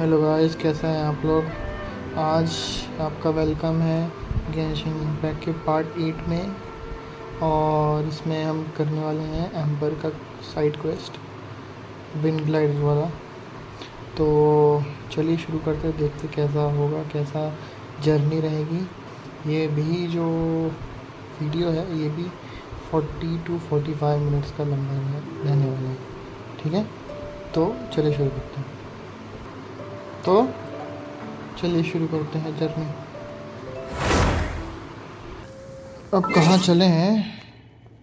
Hello guys, कैसे हैं आप लोग। आज आपका वेलकम है गेंशिन इम्पैक्ट के पार्ट 8 में। और इसमें हम करने वाले हैं एम्बर का साइड क्वेस्ट, विंड ग्लाइडर वाला। तो चलिए शुरू करते हैं, देखते कैसा होगा, कैसा जर्नी रहेगी। ये भी जो वीडियो है ये भी 40 to 45 मिनट्स का लंबा रहने वाला है। ठीक है, तो चलिए शुरू करते हैं। चलिए शुरू करते हैं जर्नी। अब कहाँ चले हैं?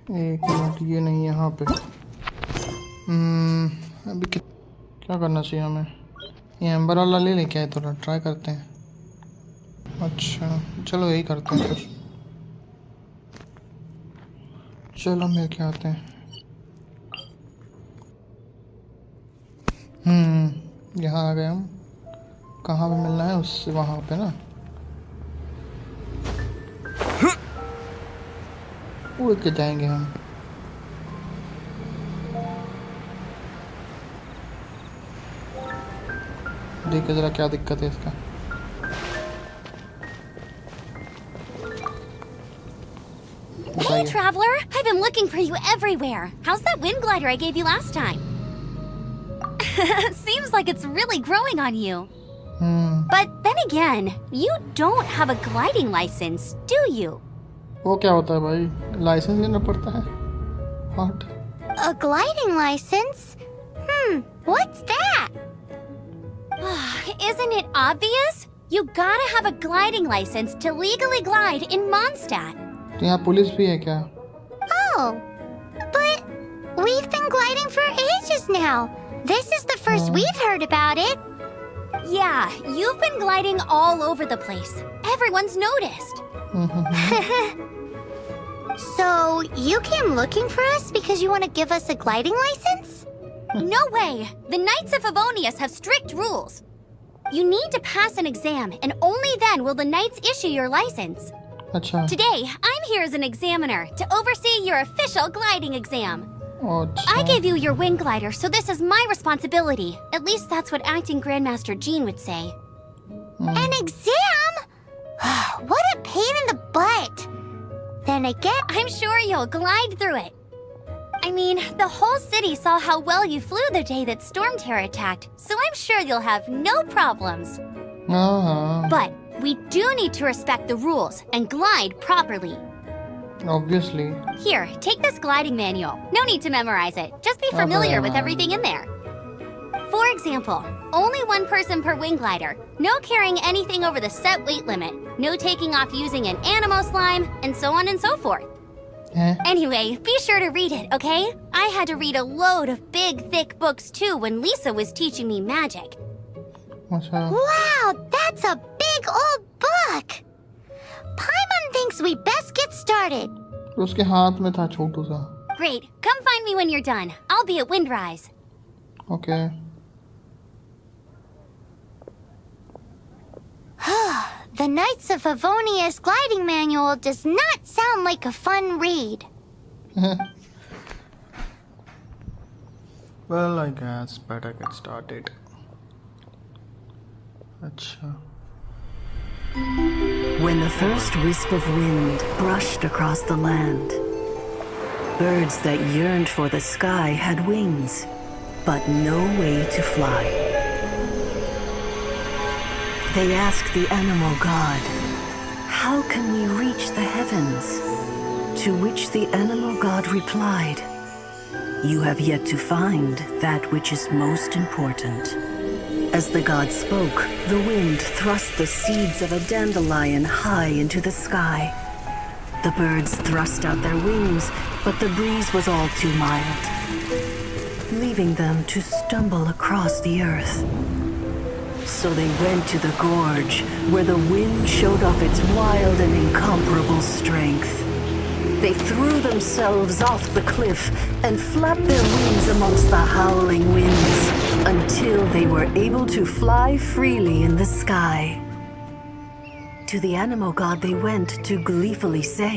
एक मिनट, ये नहीं, यहाँ पे। अभी क्या करना चाहिए हमें? ये एम्बर वाला ले क्या है, थोड़ा ट्राई करते हैं। अच्छा चलो यही करते हैं फिर। चलो मेरे क्या आते हैं। यहाँ आ गए हम। कहाँ पे मिलना है? उससे वहाँ पे ना। उड़ के जाएंगे हम। देखिए जरा क्या दिक्कत है इसका। Hey, traveler! I've been looking for you everywhere. How's that wind glider I gave you last time? Seems like it's really growing on you. But then again, you don't have a gliding license, do you? वो क्या होता है भाई? Licence लेना पड़ता है? What? A gliding license? What's that? Isn't it obvious? You gotta have a gliding license to legally glide in Mondstadt. तो यहाँ पुलिस भी है क्या? Oh, but we've been gliding for ages now. This is the first we've heard about it. Yeah, you've been gliding all over the place. Everyone's noticed. So, you came looking for us because you want to give us a gliding license? No way! The Knights of Favonius have strict rules. You need to pass an exam, and only then will the Knights issue your license. अच्छा। Today, I'm here as an examiner to oversee your official gliding exam. अच्छा। I gave you your wind glider, so this is my responsibility. At least that's what acting Grandmaster Jean would say. An exam? What a pain in the butt. Then again, I'm sure you'll glide through it. I mean, the whole city saw how well you flew the day that Storm Terror attacked, so I'm sure you'll have no problems. But we do need to respect the rules and glide properly. Obviously. Here, take this gliding manual. No need to memorize it. Just be familiar with everything in there. For example, only one person per wing glider. No carrying anything over the set weight limit. No taking off using an animal slime, and so on and so forth. Anyway, be sure to read it, okay? I had to read a load of big, thick books too when Lisa was teaching me magic. Wow, that's a big old book! Paimon thinks we best get started. उसके हाथ में था छोटू सा। Great, come find me when you're done. I'll be at Windrise. Okay. The Knights of Favonius gliding manual does not sound like a fun read. Well, I guess better get started. अच्छा। When the first wisp of wind brushed across the land, birds that yearned for the sky had wings, but no way to fly. They asked the animal god, "How can we reach the heavens?" To which the animal god replied, "You have yet to find that which is most important." As the god spoke, the wind thrust the seeds of a dandelion high into the sky. The birds thrust out their wings, but the breeze was all too mild, leaving them to stumble across the earth. So they went to the gorge, where the wind showed off its wild and incomparable strength. They threw themselves off the cliff and flapped their wings amongst the howling winds until they were able to fly freely in the sky. To the animal god they went to gleefully say,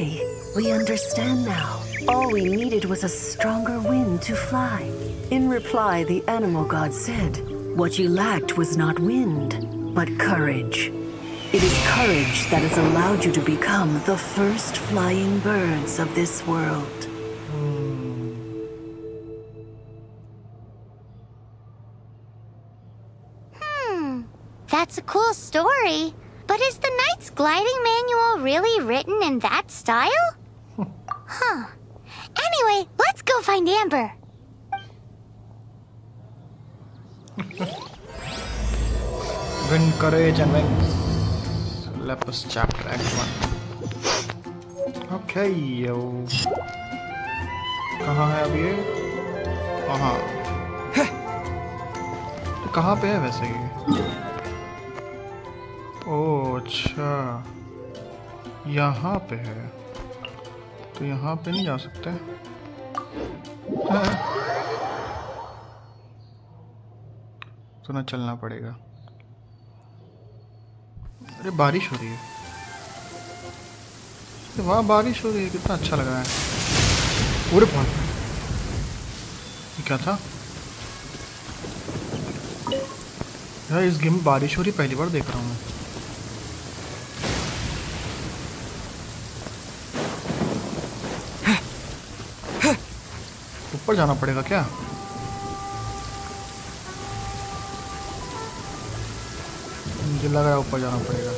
"We understand now. All we needed was a stronger wind to fly." In reply, the animal god said, What you lacked was not wind, but courage. It is courage that has allowed you to become the first flying birds of this world. That's a cool story. But is the Knight's gliding manual really written in that style? Huh. Anyway, let's go find Amber. Win courage and wings. Lepus chapter act 1. Okay, yo. कहाँ है अब ये? कहाँ? तो कहाँ पे है वैसे ये? ओह अच्छा, यहाँ पे है। तो यहाँ पे नहीं जा सकते। तो ना चलना पड़ेगा। अरे बारिश हो रही है। वहाँ बारिश हो रही है, कितना अच्छा लग रहा है। पूरे बाल ये क्या था यार? इस गेम में बारिश हो रही, पहली बार देख रहा हूँ मैं। ऊपर जाना पड़ेगा क्या? मुझे लग रहा है ऊपर जाना पड़ेगा।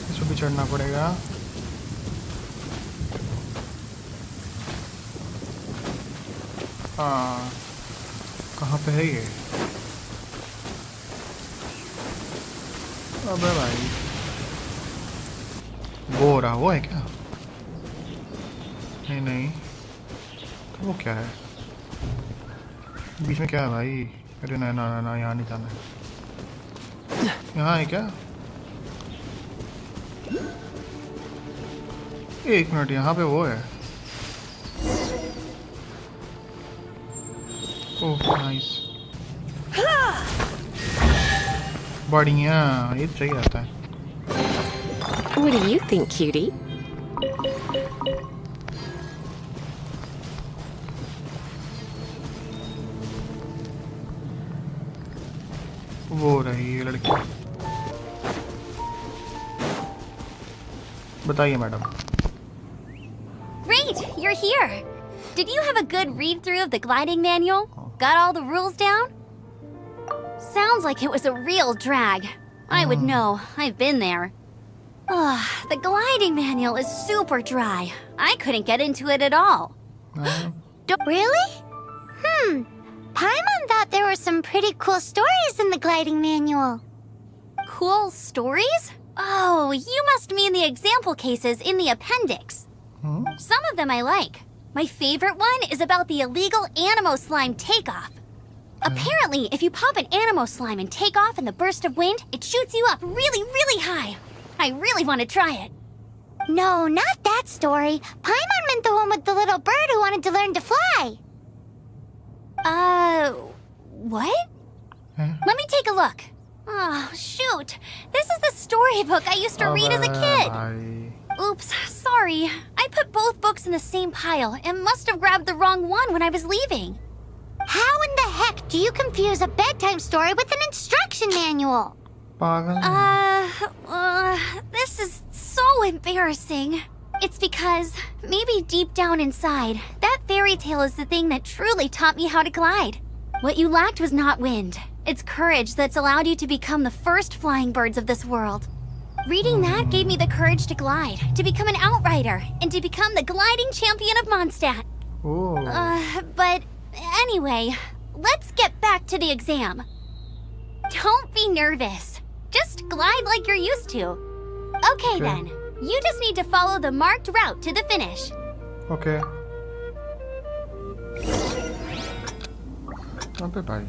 इसको भी चढ़ना पड़ेगा। हाँ, कहाँ पे है ये? अबे भाई, वो हो रहा, वो है क्या? नहीं नहीं, तो वो क्या है? बीच में क्या है भाई? अरे ना ना ना ना, यहाँ नहीं जाना है। यहाँ है क्या? एक मिनट, यहाँ पे वो है। ओह नाइस, बढ़िया, ये सही आता है। What do you think, cutie? वो रही ये लड़की। बताइए madam. Great, you're here. Did you have a good read-through of the gliding manual? Got all the rules down? Sounds like it was a real drag. I would know. I've been there. The gliding manual is super dry. I couldn't get into it at all. Really? Paimon thought there were some pretty cool stories in the gliding manual. Cool stories? Oh, you must mean the example cases in the appendix. Some of them I like. My favorite one is about the illegal Animo slime takeoff. Apparently, if you pop an Animo slime and take off in the burst of wind, it shoots you up really, really high. I really want to try it. No, not that story. Paimon meant the one with the little bird who wanted to learn to fly. What? Let me take a look. Oh, shoot. This is the storybook I used to read as a kid. Oops, sorry. I put both books in the same pile and must have grabbed the wrong one when I was leaving. How in the heck do you confuse a bedtime story with an instruction manual? This is so embarrassing. It's because, maybe deep down inside, that fairy tale is the thing that truly taught me how to glide. What you lacked was not wind. It's courage that's allowed you to become the first flying birds of this world. Reading that gave me the courage to glide, to become an outrider, and to become the gliding champion of Mondstadt. But anyway, let's get back to the exam. Don't be nervous. Just glide like you're used to. Okay then, you just need to follow the marked route to the finish. Okay. Okay, bye.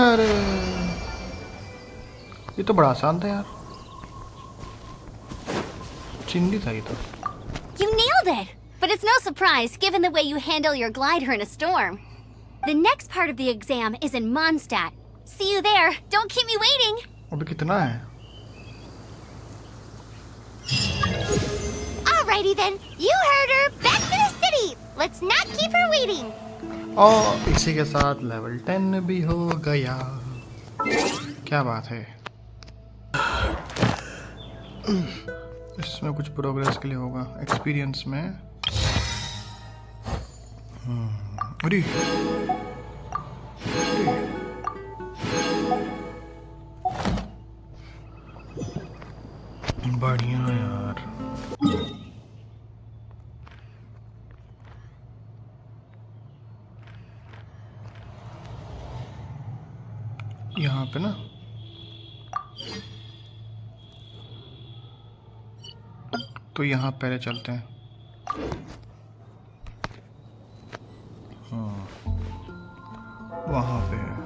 अरे ये तो बड़ा आसान था यार, चिंदी था ये तो। You nailed it! But it's no surprise given the way you handle your glider in a storm. The next part of the exam is in Mondstadt. See you there. Don't keep me waiting. अभी कितना है? Alrighty then. You heard her. Back to the city. Let's not keep her waiting. और इसी के साथ level 10 भी हो गया। क्या बात है। इसमें कुछ प्रोग्रेस के लिए होगा एक्सपीरियंस में। अरे बढ़िया यार। यहाँ पे ना तो यहाँ पहले चलते हैं। हाँ वहाँ पे है।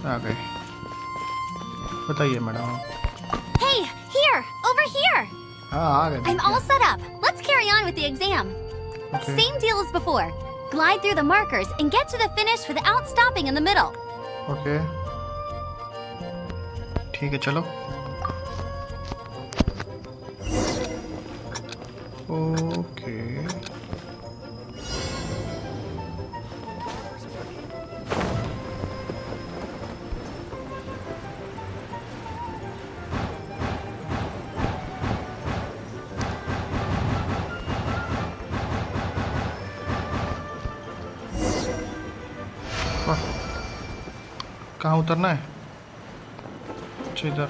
आ गए। बताइए madam. Hey, here, over here. हाँ आ गए। I'm all set up. Let's carry on with the exam. Okay. Same deal as before. Glide through the markers and get to the finish without stopping in the middle. Okay ठीक है चलो। Okay कहाँ उतरना है? अच्छा इधर।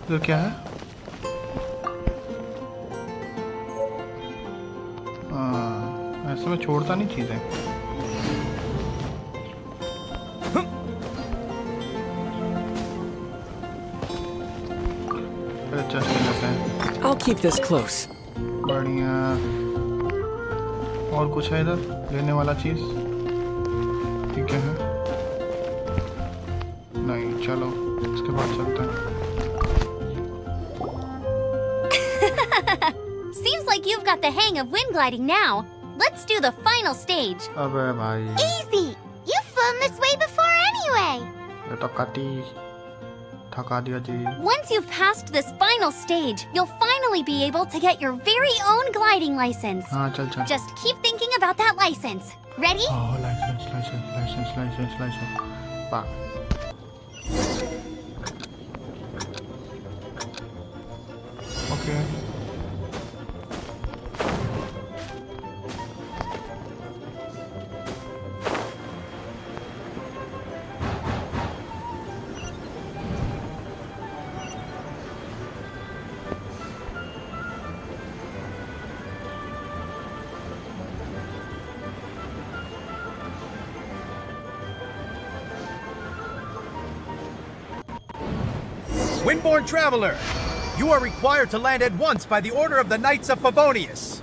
इधर क्या है? हाँ ऐसे में छोड़ता नहीं चीजें। I'll keep this close. बढ़िया। और कुछ है इधर लेने वाला चीज? ठीक है नहीं चलो इसके बाद चलते हैं। Seems like you've got the hang of wind gliding now. Let's do the final stage. अबे भाई Easy. You've flown this way before anyway. ये तो काटी थका दिया जी। Once you've passed this final stage, you'll finally be able to get your very own gliding license. हाँ चल चल। Just keep thinking about that license. Ready? हाँ licence पाक। Okay Windborne traveler, you are required to land at once by the order of the Knights of Favonius.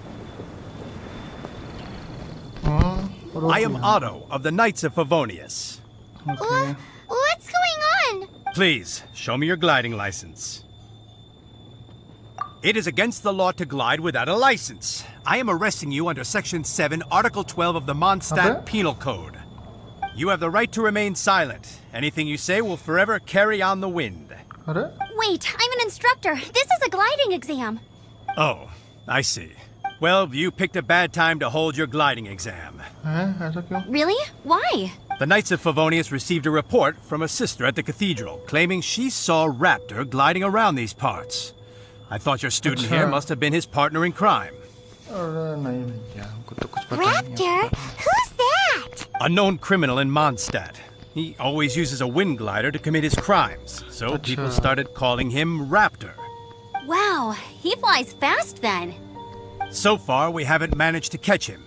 I am Otto of the Knights of Favonius. Okay What's going on? Please, show me your gliding license. It is against the law to glide without a license. I am arresting you under Section 7, Article 12 of the Mondstadt Okay. Penal Code. You have the right to remain silent. Anything you say will forever carry on the wind. अरे Wait, I'm an instructor. This is a gliding exam. Oh, I see. Well, you picked a bad time to hold your gliding exam. हैं ऐसा क्यों? Really? Why? The Knights of Favonius received a report from a sister at the cathedral claiming she saw Raptor gliding around these parts. I thought your student here must have been his partner in crime. अरे नहीं भैया हमको तो कुछ पता नहीं है। Raptor? Who's that? A known criminal in Mondstadt. He always uses a wind glider to commit his crimes, so people started calling him Raptor. Wow, he flies fast then. So far, we haven't managed to catch him.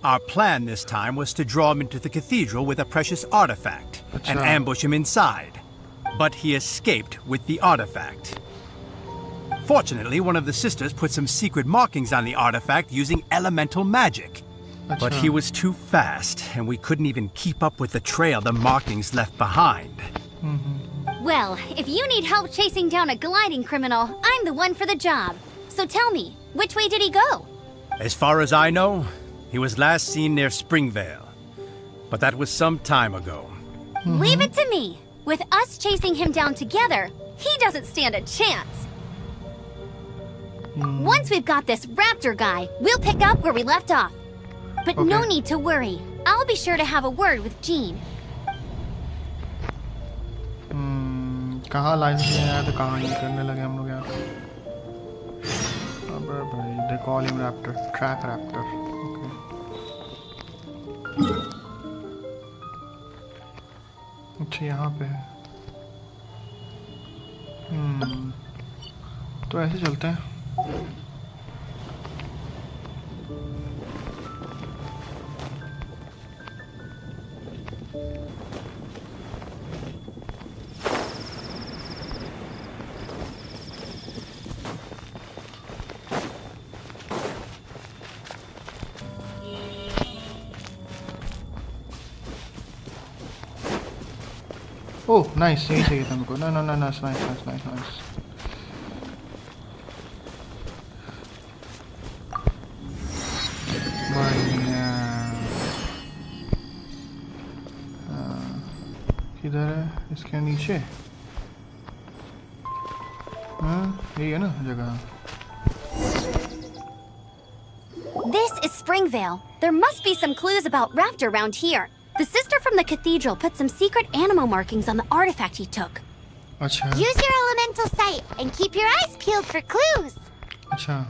Our plan this time was to draw him into the cathedral with a precious artifact and ambush him inside. But he escaped with the artifact. Fortunately, one of the sisters put some secret markings on the artifact using elemental magic. But he was too fast, and we couldn't even keep up with the trail the markings left behind. Well, if you need help chasing down a gliding criminal, I'm the one for the job. So tell me, which way did he go? As far as I know, he was last seen near Springvale. But that was some time ago. Leave it to me. With us chasing him down together, he doesn't stand a chance. Once we've got this raptor guy, we'll pick up where we left off. But no need to worry. I'll be sure to have a word with Jean. कहाँ line से आया तो कहाँ ये करने लगे हम लोग यार. अबे भाई, they call him raptor, track raptor. Okay. अच्छा यहाँ पे है. तो ऐसे चलते हैं. Oh, nice. यही चाहिए था हमको. No, nice. बढ़िया. किधर है? इसके नीचे. यही है ना जगह. This is Springvale. There must be some clues about Raptor around here. The sister from the cathedral put some secret animal markings on the artifact he took. अच्छा. Use your elemental sight and keep your eyes peeled for clues. अच्छा.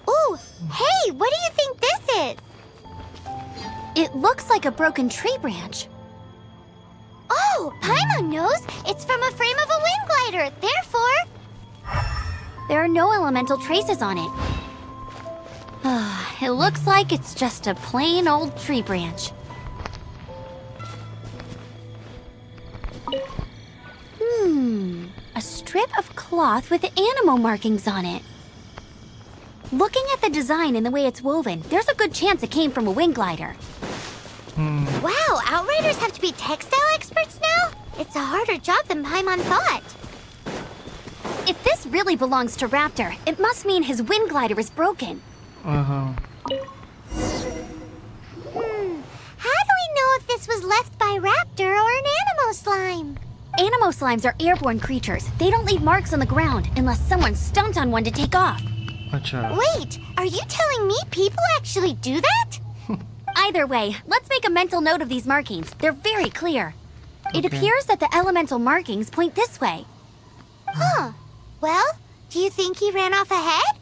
Ooh, hey, what do you think this is? It looks like a broken tree branch. Oh, Paimon knows. It's from a frame of a wind glider. Therefore, there are no elemental traces on it. It looks like it's just a plain old tree branch. A strip of cloth with animal markings on it. Looking at the design and the way it's woven, there's a good chance it came from a wind glider. Wow, Outriders have to be textile experts now? It's a harder job than Paimon thought. If this really belongs to Raptor, it must mean his wind glider is broken. Uh-huh. How do we know if this was left by Raptor or an Animo slime? Animo slimes are airborne creatures. They don't leave marks on the ground unless someone stomped on one to take off. अच्छा. Wait, are you telling me people actually do that? Either way, let's make a mental note of these markings. They're very clear. It appears that the elemental markings point this way. Huh. Well, do you think he ran off ahead?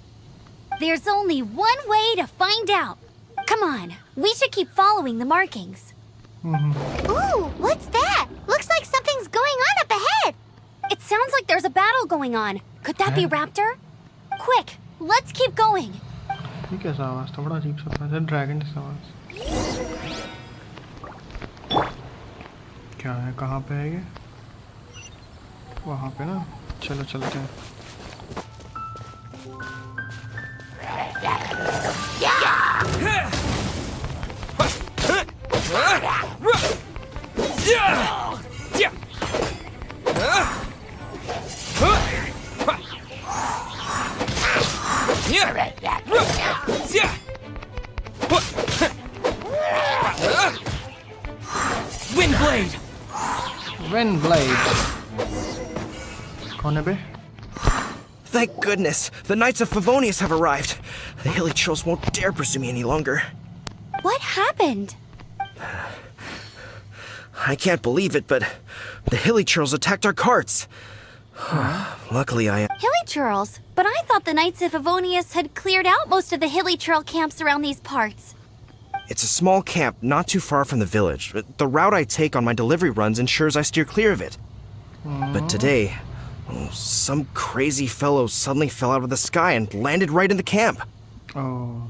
There's only one way to find out. Come on, we should keep following the markings. Ooh, what's that? Looks like something's going on up ahead. It sounds like there's a battle going on. Could that be Raptor? Quick, let's keep going. ये कैसा आवाज था? बड़ा अजीब सा था. जैसे dragon जैसा आवाज. क्या है? कहाँ पे है ये? वहाँ पे ना. चलो चलते हैं. Windblade! Windblade. कौन है बे? Thank goodness, the Knights of Favonius have arrived. The hilly trolls won't dare pursue me any longer. What happened? I can't believe it, but the hilly trolls attacked our carts. Luckily, Hilly churls? But I thought the Knights of Favonius had cleared out most of the hilly churl camps around these parts. It's a small camp not too far from the village. The route I take on my delivery runs ensures I steer clear of it. But today, some crazy fellow suddenly fell out of the sky and landed right in the camp. Oh.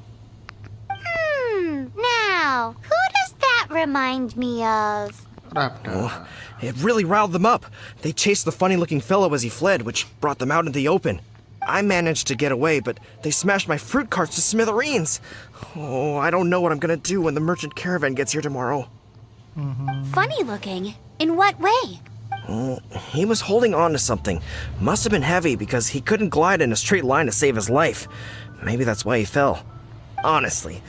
Now, who does that remind me of? Raptor. It really riled them up. They chased the funny-looking fellow as he fled, which brought them out into the open. I managed to get away, but they smashed my fruit carts to smithereens. Oh, I don't know what I'm gonna do when the merchant caravan gets here tomorrow. Funny looking? In what way? He was holding on to something. Must have been heavy because he couldn't glide in a straight line to save his life. Maybe that's why he fell. Honestly,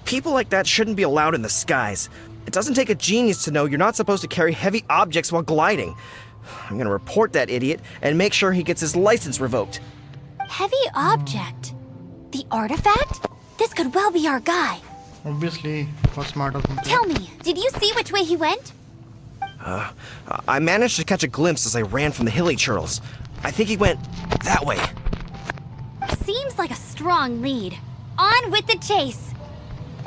people like that shouldn't be allowed in the skies. It doesn't take a genius to know you're not supposed to carry heavy objects while gliding. I'm gonna report that idiot and make sure he gets his license revoked. Heavy object? The artifact? This could well be our guy. Obviously, what's smart of him? Tell me, did you see which way he went? I managed to catch a glimpse as I ran from the hilly churls. I think he went that way. Seems like a strong lead. On with the chase!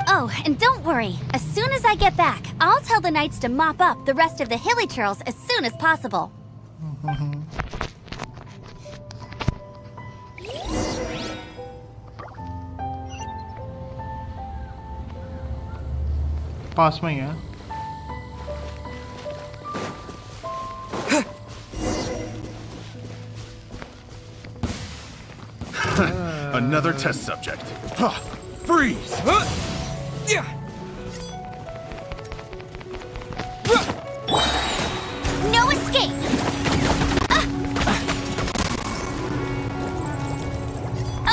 Oh, and don't worry. As soon as I get back, I'll tell the knights to mop up the rest of the hilly churls as soon as possible. पास में ही है. Another test subject. Freeze! No escape!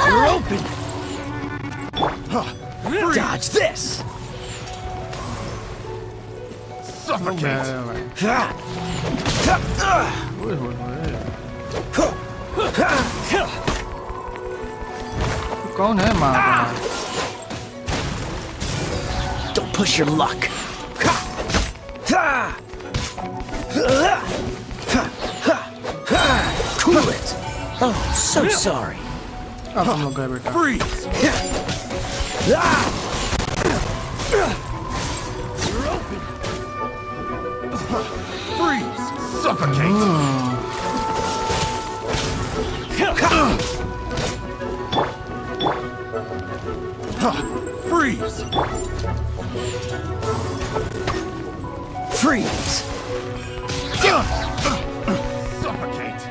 You're open! Dodge this! Suffocate! कौन है माँ? Don't push your luck. Cool it. Oh, so sorry. अब हम लोग गए बेटा. Freeze! Freeze! Suffocate! Freeze! Freeze! Suffocate!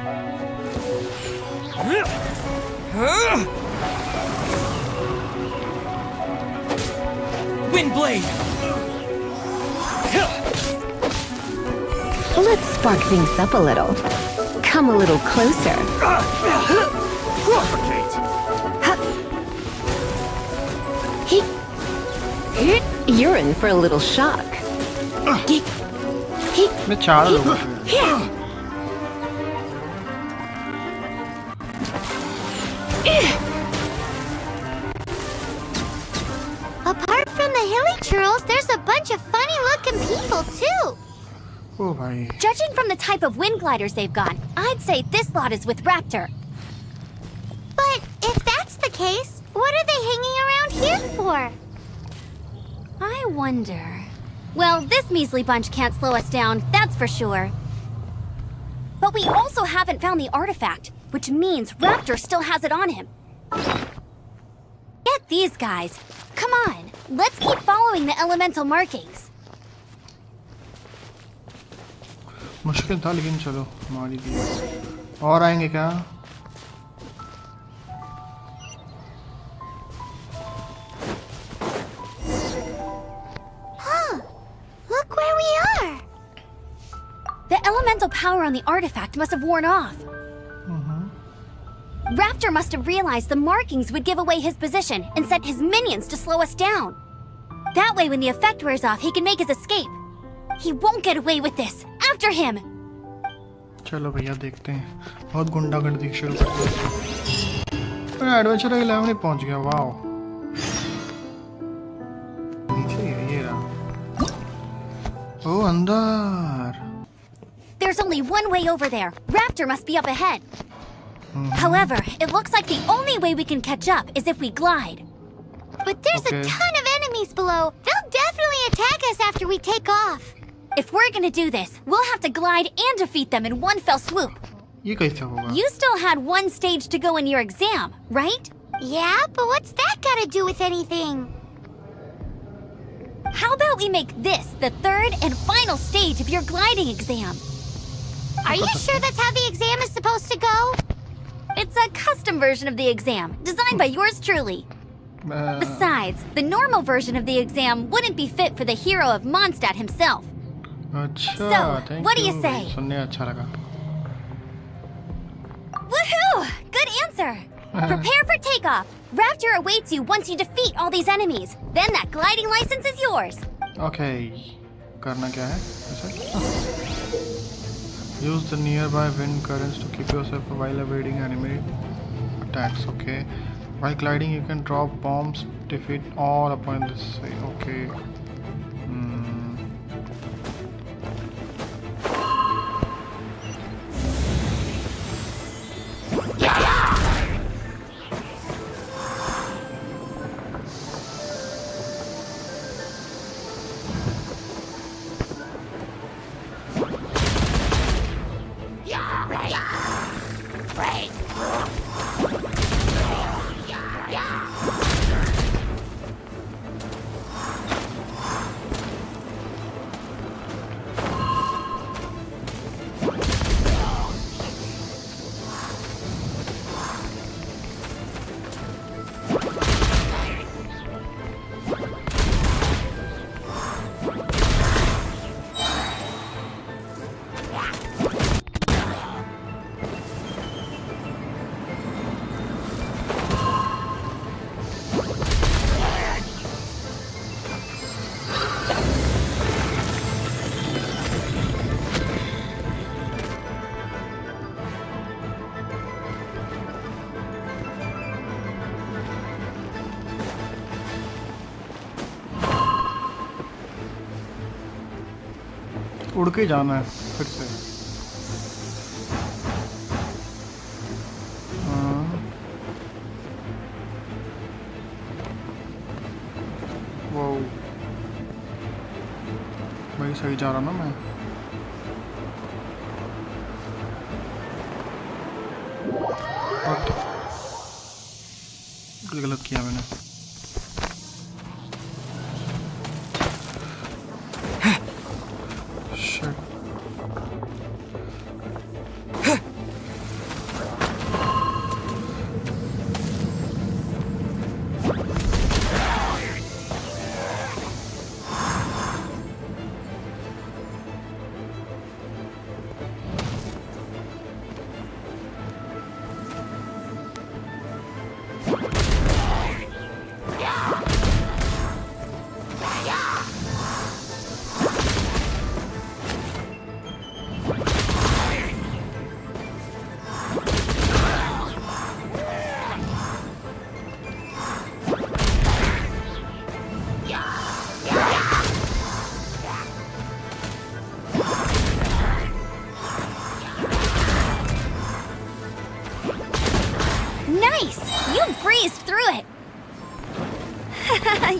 Windblade! Let's spark things up a little. Come a little closer. Suffocate! You're in for a little shock. मैं चार लोग हैं. Apart from the hilly churls, there's a bunch of funny-looking people, too. ओ भाई. Judging from the type of wind gliders they've got, I'd say this lot is with Raptor. But if that's the case, what are they hanging around here for? I wonder. Well, this measly bunch can't slow us down, that's for sure. But we also haven't found the artifact, which means Raptor still has it on him. Get these guys. Come on, let's keep following the elemental markings. मुश्किल था लेकिन चलो मार ही दिया. और आएंगे क्या? Look where we are! The elemental power on the artifact must have worn off. Raptor must have realized the markings would give away his position and sent his minions to slow us down. That way, when the effect wears off, he can make his escape. He won't get away with this. After him! चलो भैया देखते हैं. बहुत गुंडागर्दी शुरू करते हैं. Adventure 11 ही पहुंच गया. वाओ. नीचे ही है ये रहा. ओ अंदर. There's only one way over there. Raptor must be up ahead. However, it looks like the only way we can catch up is if we glide. But there's a ton of enemies below. They'll definitely attack us after we take off. If we're gonna do this, we'll have to glide and defeat them in one fell swoop. ये कैसे होगा? You still had one stage to go in your exam, right? Yeah, but what's that got to do with anything? How about we make this the third and final stage of your gliding exam? Are you sure that's how the exam is supposed to go? It's a custom version of the exam, designed by yours truly. Besides, the normal version of the exam wouldn't be fit for the hero of Mondstadt himself. अच्छा, So, what do you say? सुनने अच्छा लगा. Woohoo! Good answer! Prepare for takeoff. Rapture awaits you once you defeat all these enemies. Then that gliding license is yours. Okay. करना क्या है? Use the nearby wind currents to keep yourself while evading enemy attacks. Okay. While gliding, you can drop bombs, defeat all opponents. Okay. उड़ के जाना है फिर से. वो भाई सही जा रहा ना मैं. गलत किया मैंने.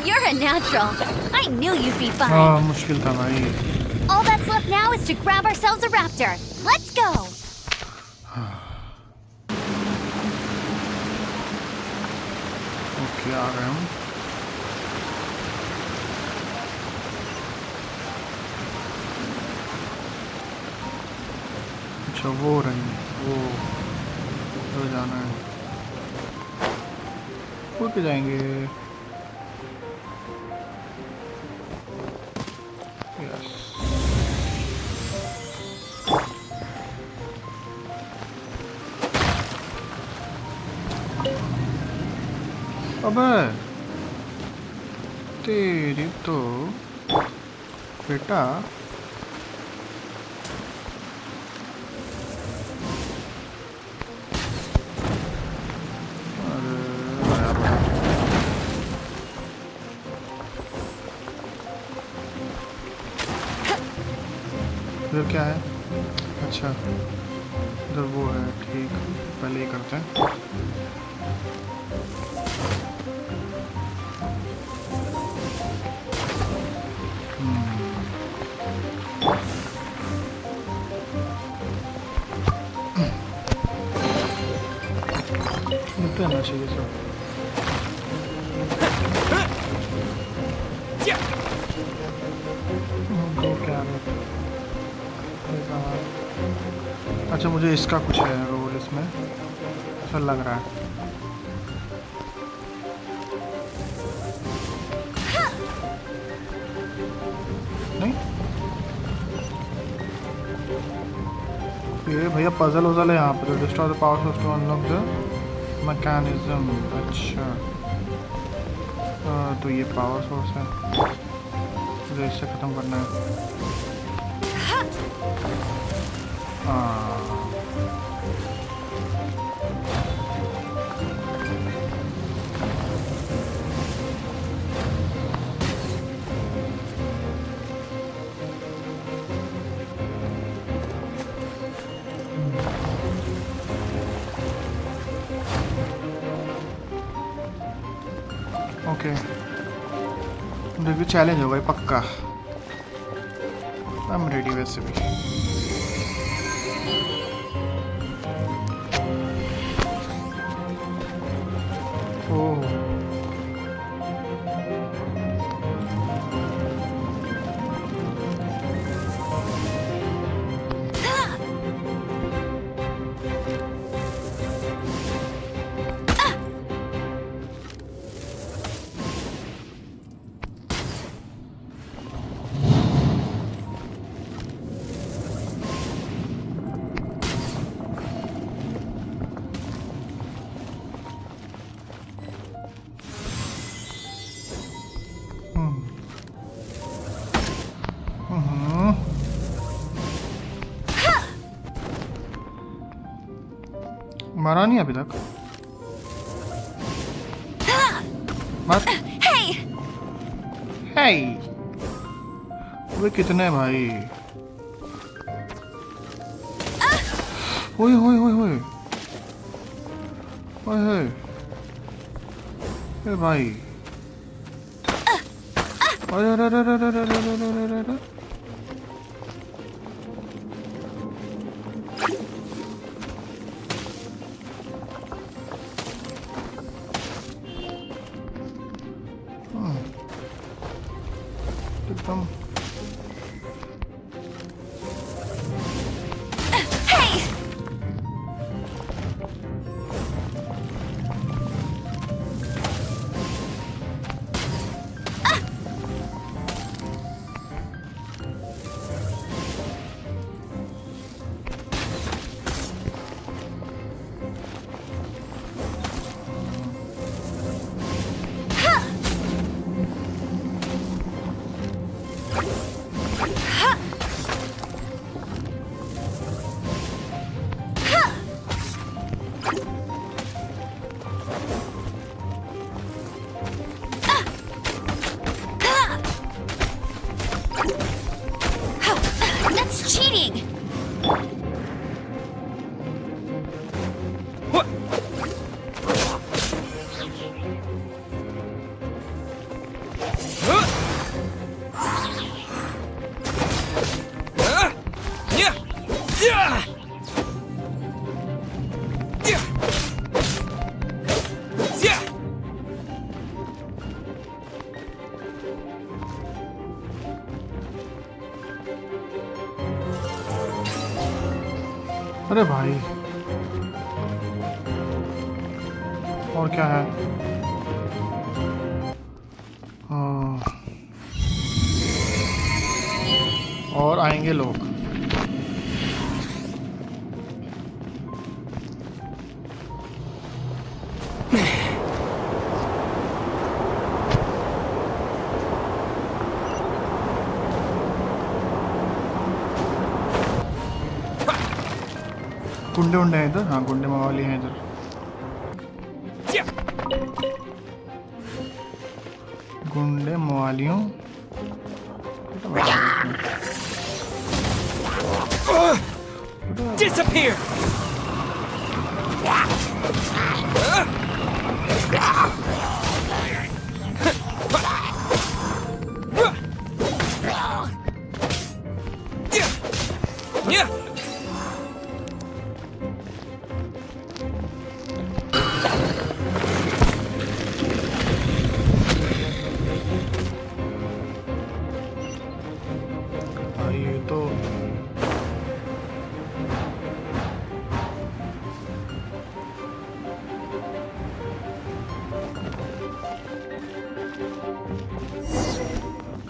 You're a natural. I knew you'd be fine. मुश्किल था भाई. All that's left now is to grab ourselves a raptor. Let's go. Okay आ गए हम. अच्छा वो रही वो तो जाना है. उड़ के जाएंगे. अबे तेरी तो बेटा. इधर क्या है? अच्छा इधर वो है, ठीक, पहले ये करते हैं। आना चाहिए सब। तो क्या अच्छा, मुझे इसका कुछ है रोल इसमें, ऐसा लग रहा है। नहीं ये भैया पजल वजल है यहाँ पे। Destroy the power source to unlock the mechanism. अच्छा तो ये पावर सोर्स है, मुझे इससे ख़त्म करना है। ओके देखिए, चैलेंज होगा पक्का। आई एम रेडी वैसे भी। ओह मरा नहीं अभी तक। मर। हे वे कितने भाई। ओए ओए ओए ओए ओए ए भाई। अरे अरे अरे अरे अरे अरे अरे। एकदम अरे भाई और क्या है? और आएंगे लोग। गुंडे उंडे हैं इधर। हाँ गुंडे मवाली हैं इधर। गुंडे मवालियों Disappear! ये तो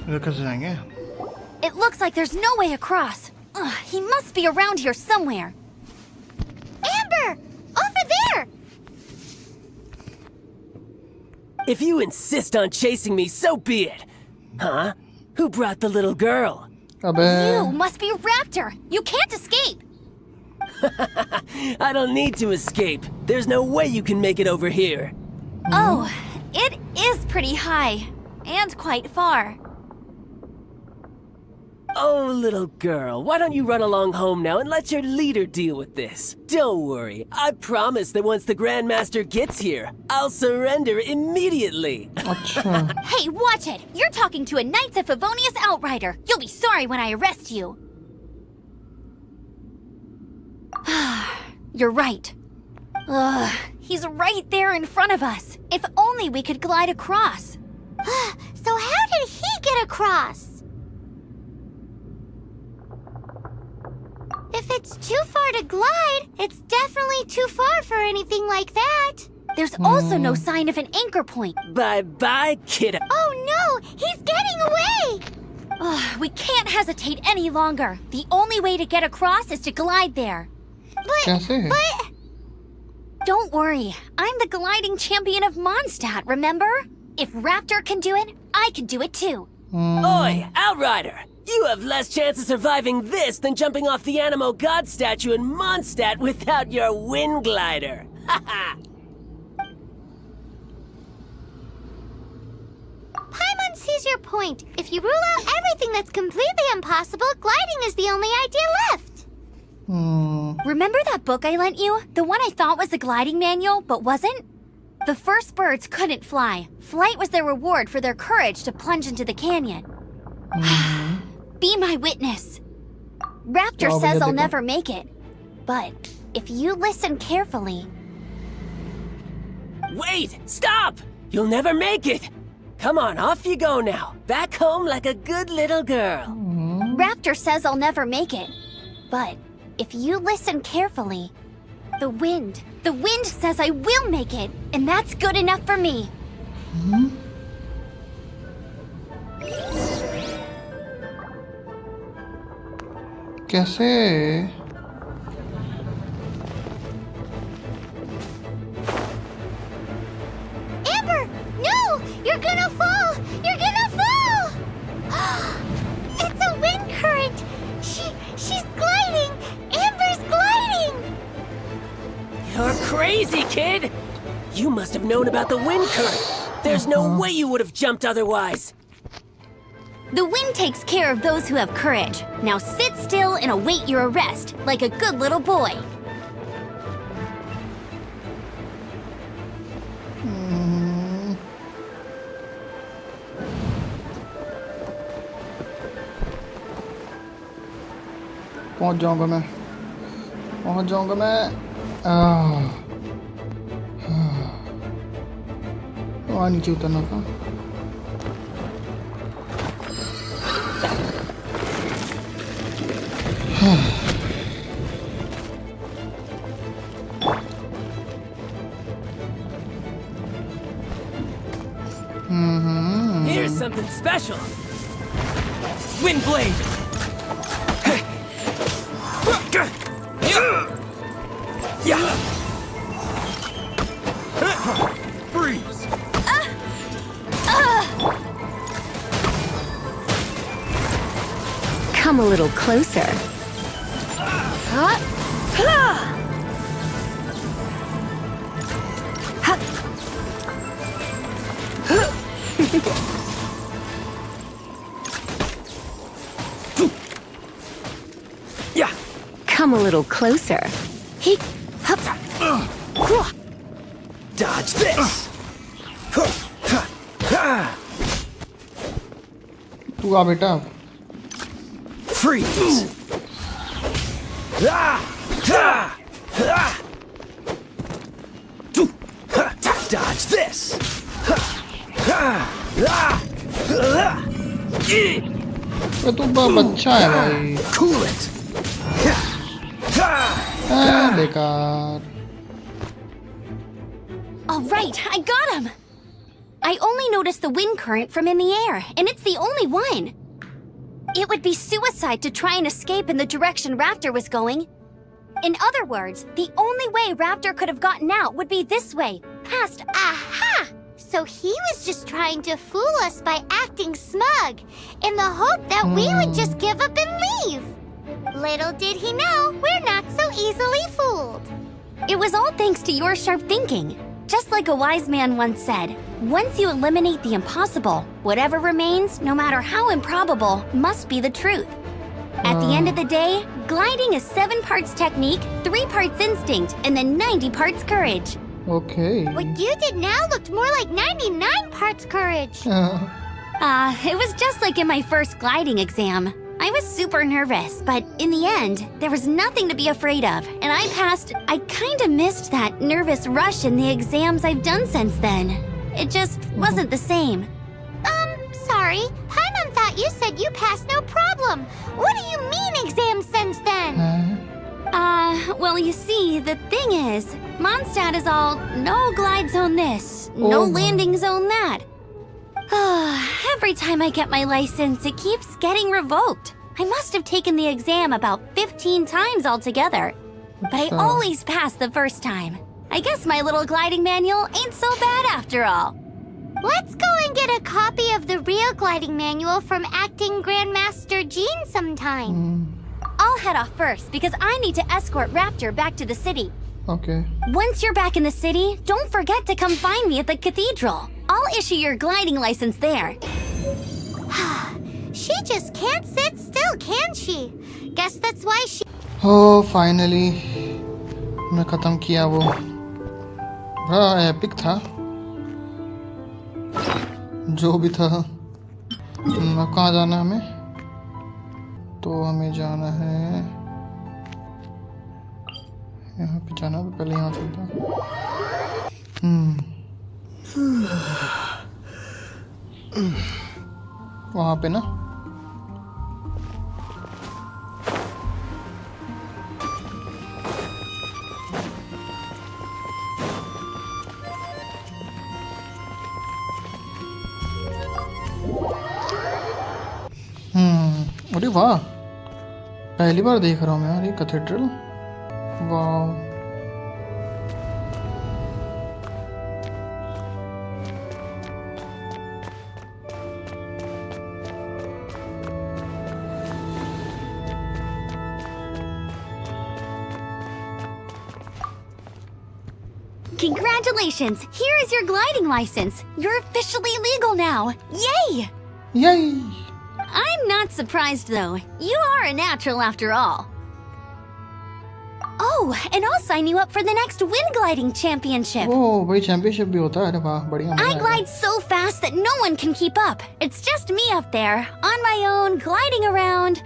इधर कैसे जाएंगे? It looks like there's no way across. Ugh, he must be around here somewhere. Amber! Over there! If you insist on chasing me, so be it. Huh? Who brought the little girl? अबे You must be Raptor. You can't escape. I don't need to escape. There's no way you can make it over here. Oh, it is pretty high. And quite far. Oh, little girl, why don't you run along home now and let your leader deal with this? Don't worry, I promise that once the Grandmaster gets here, I'll surrender immediately. अच्छा Hey, watch it! You're talking to a Knights of Favonius outrider. You'll be sorry when I arrest you. You're right. Ugh, he's right there in front of us. If only we could glide across. So how did he get across? If it's too far to glide, it's definitely too far for anything like that. There's also no sign of an anchor point. Bye-bye, kiddo. Oh no! He's getting away! Ugh, we can't hesitate any longer. The only way to get across is to glide there. कैसे? Don't worry, I'm the gliding champion of Mondstadt, remember? If Raptor can do it, I can do it too. Oi, Outrider! You have less chance of surviving this than jumping off the Animo God statue in Mondstadt without your wind glider. Haha! Paimon sees your point. If you rule out everything that's completely impossible, gliding is the only idea left. Remember that book I lent you? The one I thought was the gliding manual, but wasn't? The first birds couldn't fly. Flight was their reward for their courage to plunge into the canyon. Be my witness. Raptor Well, says I'll देखो। never make it. But if you listen carefully... Wait! Stop! You'll never make it! Come on, off you go now. Back home like a good little girl. Raptor says I'll never make it. But if you listen carefully, the wind says I will make it, and that's good enough for me. कैसे? Amber! No! You're gonna fall! You're gonna fall! It's a wind current! She's gliding! Amber's gliding! You're crazy, kid! You must have known about the wind current. There's no way you would have jumped otherwise. The wind takes care of those who have courage. Now sit still and await your arrest, like a good little boy. पहुंच जाऊंगा मैं वहाँ नीचे उतरना था Here's something special. Wind blade. Freeze! Come a little closer. Yeah. Come a little closer. Dodge this. तू आ बेटा. Freeze. Dodge this. तू बच्चा है भाई. Cool it. बेकार. All right, I got him. I only noticed the wind current from in the air, and it's the only one. It would be suicide to try and escape in the direction Raptor was going. In other words, the only way Raptor could have gotten out would be this way, past. Aha! So he was just trying to fool us by acting smug, in the hope that we would just give up and leave. Little did he know, we're not so easily fooled. It was all thanks to your sharp thinking. Just like a wise man once said, once you eliminate the impossible, whatever remains, no matter how improbable, must be the truth. At the end of the day, gliding is 7 parts technique, 3 parts instinct, and then 90 parts courage. Okay. What you did now looked more like 99 parts courage. It was just like in my first gliding exam. I was super nervous, but in the end, there was nothing to be afraid of, and I passed. I kinda missed that nervous rush in the exams I've done since then. It just wasn't the same. Sorry. Paimon thought you said you passed no problem. What do you mean exams since then? Well, you see, the thing is, Mondstadt is all no glide zone this, no landing zone that. Every time I get my license, it keeps getting revoked. I must have taken the exam about 15 times altogether. But I always pass the first time. I guess my little gliding manual ain't so bad after all. Let's go and get a copy of the real gliding manual from Acting Grandmaster Jean sometime. I'll head off first because I need to escort Raptor back to the city. Okay. Once you're back in the city, don't forget to come find me at the cathedral. I'll issue your gliding license there. She just can't sit still, can she? Guess that's why she... Oh, finally. मैं खत्म किया वो. बड़ा epic था. जो भी था. कहाँ जाना है हमें? तो हमें जाना है. यहाँ पे जाना तो पहले यहाँ चलता. वहाँ पे ना. अरे वाह, पहली बार देख रहा हूँ मैं यार ये कैथेड्रल. वाह. Congratulations! Here is your gliding license. You're officially legal now. Yay! Yay! I'm not surprised though. You are a natural after all. Oh, and I'll sign you up for the next wind gliding championship. Oh, भाई championship भी होता है. अरे वाह, बढ़िया. I glide so fast that no one can keep up. It's just me up there, on my own, gliding around.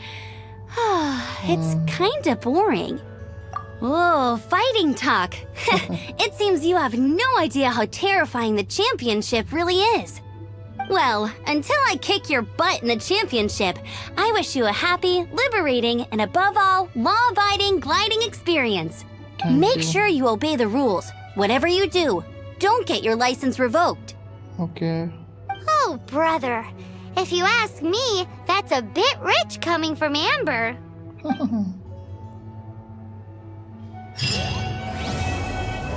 It's kinda boring. Oh, fighting talk. It seems you have no idea how terrifying the championship really is. Well, until I kick your butt in the championship, I wish you a happy, liberating, and above all, law-abiding gliding experience. Make sure you obey the rules. Whatever you do, don't get your license revoked. Okay. Oh, brother. If you ask me, that's a bit rich coming from Amber.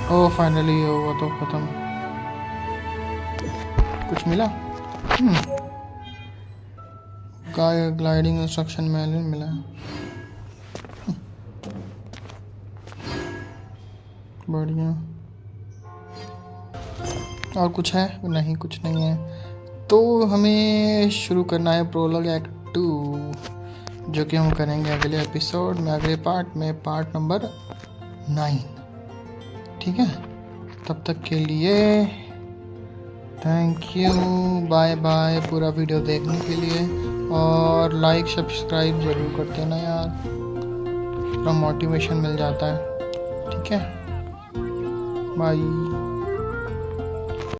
Oh, finally वो तो खत्म. कुछ मिला? Gliding instruction manual मिला. बढ़िया. और कुछ है? नहीं, कुछ नहीं है. तो हमें शुरू करना है प्रोलॉग एक्ट 2, जो कि हम करेंगे अगले एपिसोड में, अगले पार्ट में, पार्ट नंबर 9. ठीक है. तब तक के लिए थैंक यू, बाय बाय पूरा वीडियो देखने के लिए, और लाइक सब्सक्राइब ज़रूर कर देना यार, थोड़ा मोटिवेशन मिल जाता है। ठीक है, बाय।